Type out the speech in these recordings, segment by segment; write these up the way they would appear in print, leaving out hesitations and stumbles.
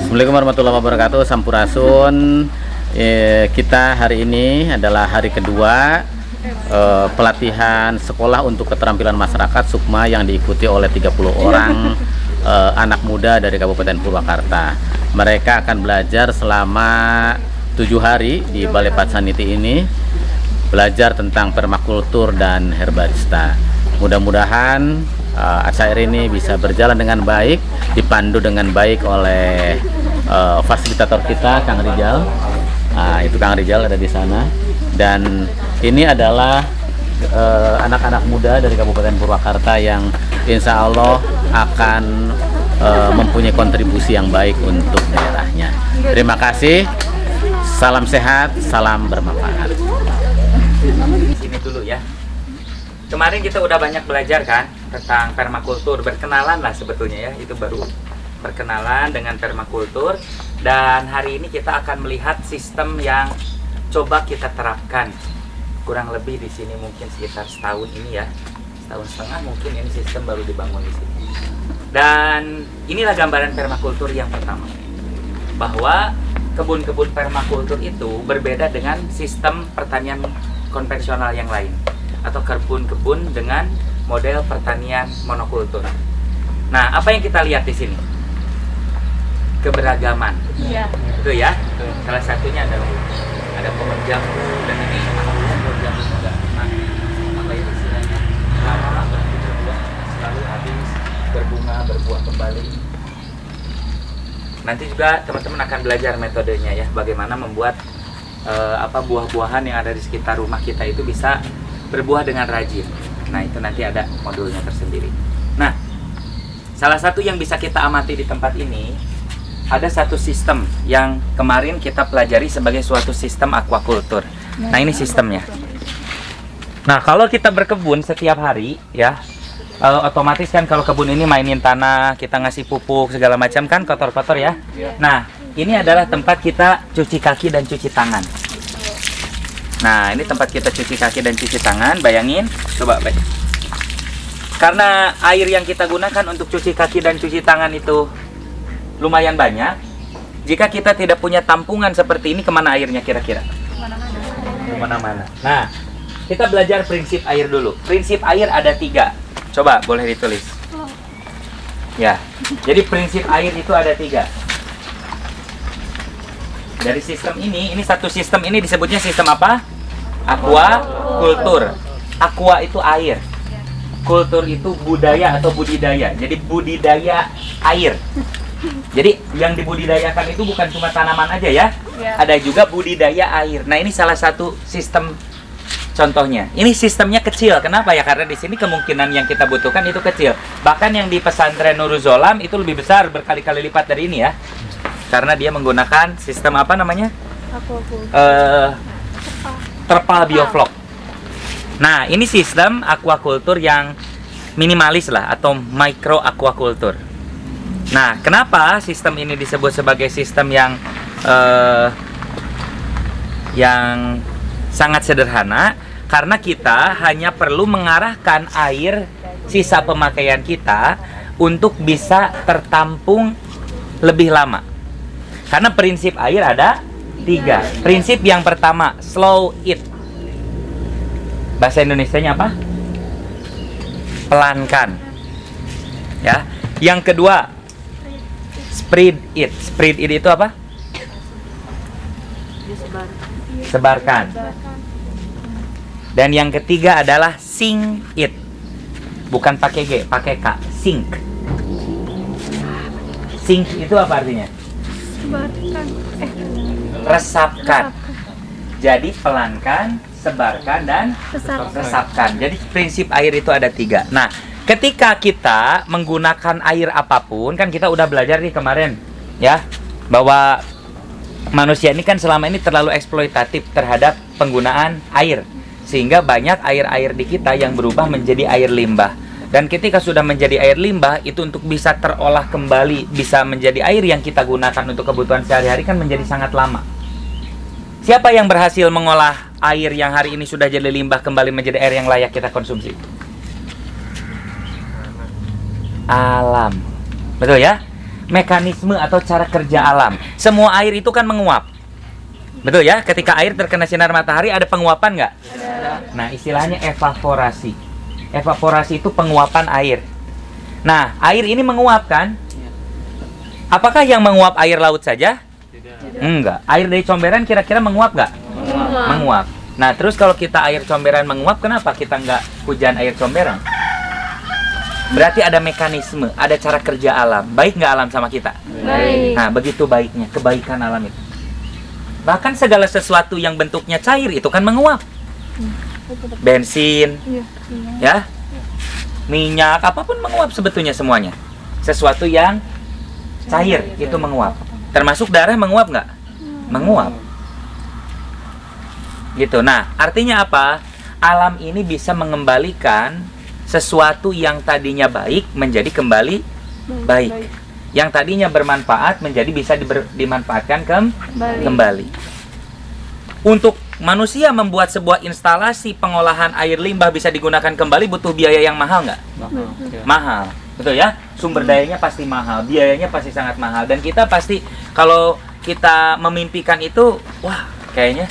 Assalamualaikum warahmatullahi wabarakatuh. Sampurasun. Kita hari ini adalah hari kedua pelatihan sekolah untuk keterampilan masyarakat Sukma yang diikuti oleh 30 orang anak muda dari Kabupaten Purwakarta. Mereka akan belajar selama 7 hari di Balai Patsaniti ini, belajar tentang permakultur dan herbarista. Mudah-mudahan acara ini bisa berjalan dengan baik, dipandu dengan baik oleh fasilitator kita, Kang Rijal. Itu Kang Rijal ada di sana. Dan ini adalah anak-anak muda dari Kabupaten Purwakarta yang insya Allah akan mempunyai kontribusi yang baik untuk daerahnya. Terima kasih. Salam sehat, salam bermanfaat. Sini dulu ya. Kemarin kita udah banyak belajar kan tentang permakultur, berkenalan lah sebetulnya ya, itu baru perkenalan dengan permakultur. Dan hari ini kita akan melihat sistem yang coba kita terapkan kurang lebih di sini mungkin sekitar setahun ini ya, setahun setengah mungkin ini sistem baru dibangun di sini. Dan inilah gambaran permakultur yang pertama, bahwa kebun-kebun permakultur itu berbeda dengan sistem pertanian konvensional yang lain atau kebun-kebun dengan model pertanian monokultur. Nah, apa yang kita lihat di sini? Keberagaman. Iya. Itu ya. Salah satunya adalah ada pohon jambu dan ini pohon jambu juga. Nah, apa itu istilahnya? Lama berbuah, selalu habis berbunga, berbuah kembali. Nanti juga teman-teman akan belajar metodenya ya, bagaimana membuat buah-buahan yang ada di sekitar rumah kita itu bisa berbuah dengan rajin. Nah, itu nanti ada modulnya tersendiri. Nah, salah satu yang bisa kita amati di tempat ini, ada satu sistem yang kemarin kita pelajari sebagai suatu sistem aquaculture. Nah, ini sistemnya. Nah, kalau kita berkebun setiap hari ya, otomatis kan kalau kebun ini mainin tanah, kita ngasih pupuk segala macam kan kotor-kotor ya. Nah, ini adalah tempat kita cuci kaki dan cuci tangan. Nah, ini tempat kita cuci kaki dan cuci tangan. Bayangin, coba baik. Karena air yang kita gunakan untuk cuci kaki dan cuci tangan itu lumayan banyak. Jika kita tidak punya tampungan seperti ini, kemana airnya kira-kira? Kemana-mana. Nah, kita belajar prinsip air dulu. Prinsip air ada 3. Coba, boleh ditulis. Ya, jadi prinsip air itu ada 3. Dari sistem ini satu sistem ini disebutnya sistem apa? Aquaculture. Aqua itu air. Kultur itu budaya atau budidaya. Jadi budidaya air. Jadi yang dibudidayakan itu bukan cuma tanaman aja ya. Ada juga budidaya air. Nah, ini salah satu sistem contohnya. Ini sistemnya kecil. Kenapa ya? Karena di sini kemungkinan yang kita butuhkan itu kecil. Bahkan yang di pesantren Nurul Zolam itu lebih besar, berkali-kali lipat dari ini ya. Karena dia menggunakan sistem apa namanya? Terpal bioflok. Nah, ini sistem aquaculture yang minimalis lah atau micro aquaculture. Nah, kenapa sistem ini disebut sebagai sistem yang sangat sederhana? Karena kita hanya perlu mengarahkan air sisa pemakaian kita untuk bisa tertampung lebih lama. Karena prinsip air ada 3. Prinsip yang pertama, slow it. Bahasa Indonesianya apa? Pelankan. Ya. Yang kedua, spread it. Spread it itu apa? Sebarkan. Dan yang ketiga adalah sink it. Bukan pakai G, pakai K. Sink. Sink itu apa artinya? Resapkan. Jadi pelankan, sebarkan, dan resapkan. Jadi prinsip air itu ada 3. Nah, ketika kita menggunakan air apapun, kan kita udah belajar nih kemarin ya, bahwa manusia ini kan selama ini terlalu eksploitatif terhadap penggunaan air, sehingga banyak air-air di kita yang berubah menjadi air limbah. Dan ketika sudah menjadi air limbah, itu untuk bisa terolah kembali, bisa menjadi air yang kita gunakan untuk kebutuhan sehari-hari kan menjadi sangat lama. Siapa yang berhasil mengolah air yang hari ini sudah jadi limbah kembali menjadi air yang layak kita konsumsi? Alam. Betul ya? mekanisme atau cara kerja alam. Semua air itu kan menguap. Betul ya? Ketika air terkena sinar matahari ada penguapan nggak? Ada. Nah, istilahnya evaporasi. Evaporasi itu penguapan air. Nah, air ini menguap kan? Apakah yang menguap air laut saja? Enggak. Air dari comberan kira-kira menguap nggak? Menguap. Nah, terus kalau kita air comberan menguap, kenapa kita nggak hujan air comberan? Berarti ada mekanisme, ada cara kerja alam. Baik nggak alam sama kita? Baik. Nah, begitu baiknya, kebaikan alam itu. Bahkan segala sesuatu yang bentuknya cair itu kan menguap. Bensin, ya, minyak, apapun menguap sebetulnya semuanya. Sesuatu yang cair itu menguap. Termasuk darah menguap nggak? Menguap. Gitu. Nah, artinya apa? Alam ini bisa mengembalikan sesuatu yang tadinya baik menjadi kembali baik. Yang tadinya bermanfaat menjadi bisa dimanfaatkan kembali. Untuk manusia membuat sebuah instalasi pengolahan air limbah bisa digunakan kembali butuh biaya yang mahal nggak? Mahal, betul ya? Sumber dayanya pasti mahal, biayanya pasti sangat mahal. Dan kita pasti kalau kita memimpikan itu, wah kayaknya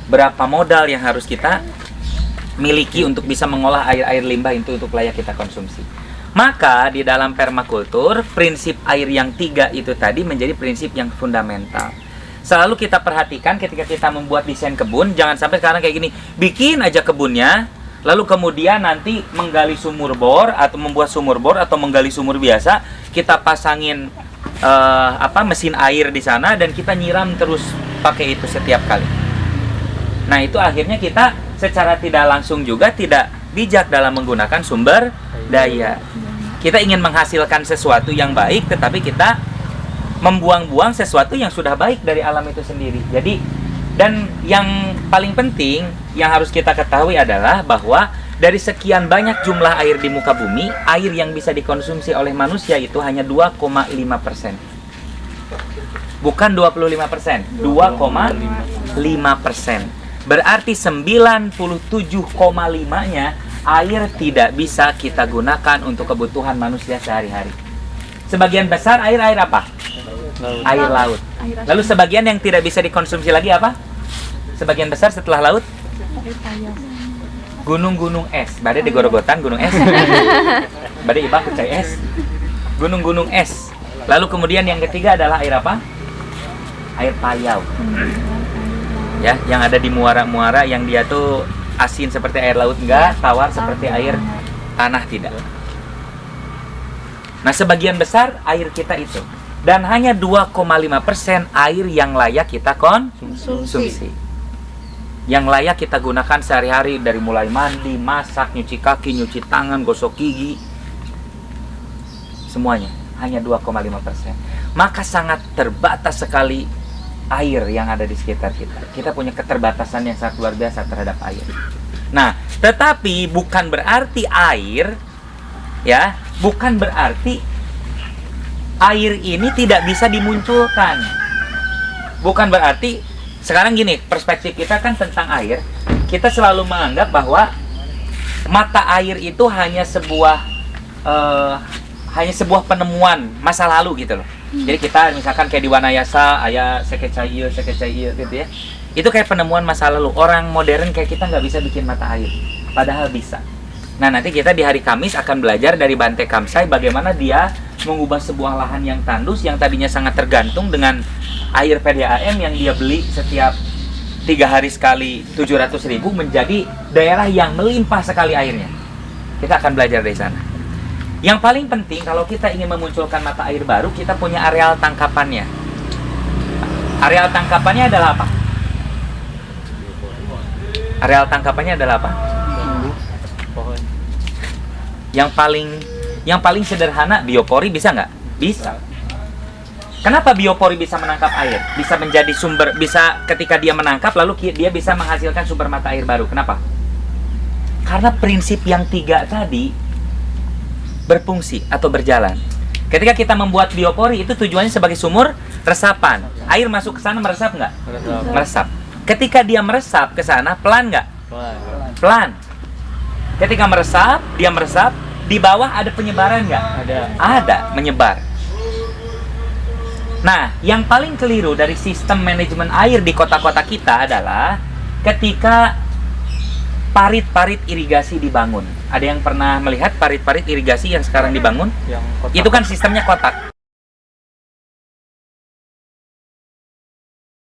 berapa modal yang harus kita miliki untuk bisa mengolah air-air limbah itu untuk layak kita konsumsi. Maka di dalam permakultur, prinsip air yang 3 itu tadi menjadi prinsip yang fundamental. Selalu kita perhatikan ketika kita membuat desain kebun, jangan sampai sekarang kayak gini, bikin aja kebunnya, lalu kemudian nanti menggali sumur bor atau membuat sumur bor atau menggali sumur biasa, kita pasangin mesin air di sana dan kita nyiram terus pakai itu setiap kali. Nah, itu akhirnya kita secara tidak langsung juga tidak bijak dalam menggunakan sumber daya. Kita ingin menghasilkan sesuatu yang baik, tetapi kita membuang-buang sesuatu yang sudah baik dari alam itu sendiri. Jadi, dan yang paling penting yang harus kita ketahui adalah bahwa dari sekian banyak jumlah air di muka bumi, air yang bisa dikonsumsi oleh manusia itu hanya 2,5%. Bukan 25%, 2,5%. Berarti 97,5-nya air tidak bisa kita gunakan untuk kebutuhan manusia sehari-hari. Sebagian besar air apa? Air laut. Lalu sebagian yang tidak bisa dikonsumsi lagi apa? Sebagian besar setelah laut? Gunung-gunung es. Badai di Gorogotan gunung es. Badai ibang percaya es. Gunung-gunung es. Lalu kemudian yang ketiga adalah air apa? Air payau. Ya, yang ada di muara-muara yang dia tuh asin seperti air laut enggak, tawar seperti air tanah tidak. Nah, sebagian besar air kita itu. Dan hanya 2,5% air yang layak kita konsumsi. Yang layak kita gunakan sehari-hari dari mulai mandi, masak, nyuci kaki, nyuci tangan, gosok gigi. Semuanya hanya 2,5%. Maka sangat terbatas sekali air yang ada di sekitar kita. Kita punya keterbatasan yang sangat luar biasa terhadap air. Nah, tetapi bukan berarti air, ya, bukan berarti air ini tidak bisa dimunculkan. Bukan berarti, sekarang gini, perspektif kita kan tentang air, kita selalu menganggap bahwa mata air itu hanya sebuah penemuan masa lalu gitu loh. Jadi kita misalkan kayak di Wanayasa, aya sekecai gitu ya. Itu kayak penemuan masa lalu. Orang modern kayak kita nggak bisa bikin mata air, padahal bisa. Nah, nanti kita di hari Kamis akan belajar dari Bante Kamsai bagaimana dia mengubah sebuah lahan yang tandus yang tadinya sangat tergantung dengan air PDAM yang dia beli setiap 3 hari sekali 700.000 menjadi daerah yang melimpah sekali airnya. Kita akan belajar dari sana. Yang paling penting kalau kita ingin memunculkan mata air baru, kita punya areal tangkapannya. Areal tangkapannya adalah apa? Areal tangkapannya adalah apa? Yang paling sederhana, biopori bisa nggak? Bisa. Kenapa biopori bisa menangkap air? Bisa menjadi sumber, bisa ketika dia menangkap lalu dia bisa menghasilkan sumber mata air baru. Kenapa? Karena prinsip yang 3 tadi berfungsi atau berjalan. Ketika kita membuat biopori itu tujuannya sebagai sumur resapan. Air masuk ke sana meresap nggak? Meresap. Ketika dia meresap ke sana pelan nggak? Pelan. Ketika meresap, dia meresap. Di bawah ada penyebaran nggak? Ada, menyebar. Nah, yang paling keliru dari sistem manajemen air di kota-kota kita adalah ketika parit-parit irigasi dibangun. Ada yang pernah melihat parit-parit irigasi yang sekarang dibangun? Yang kotak. Itu kan sistemnya kotak.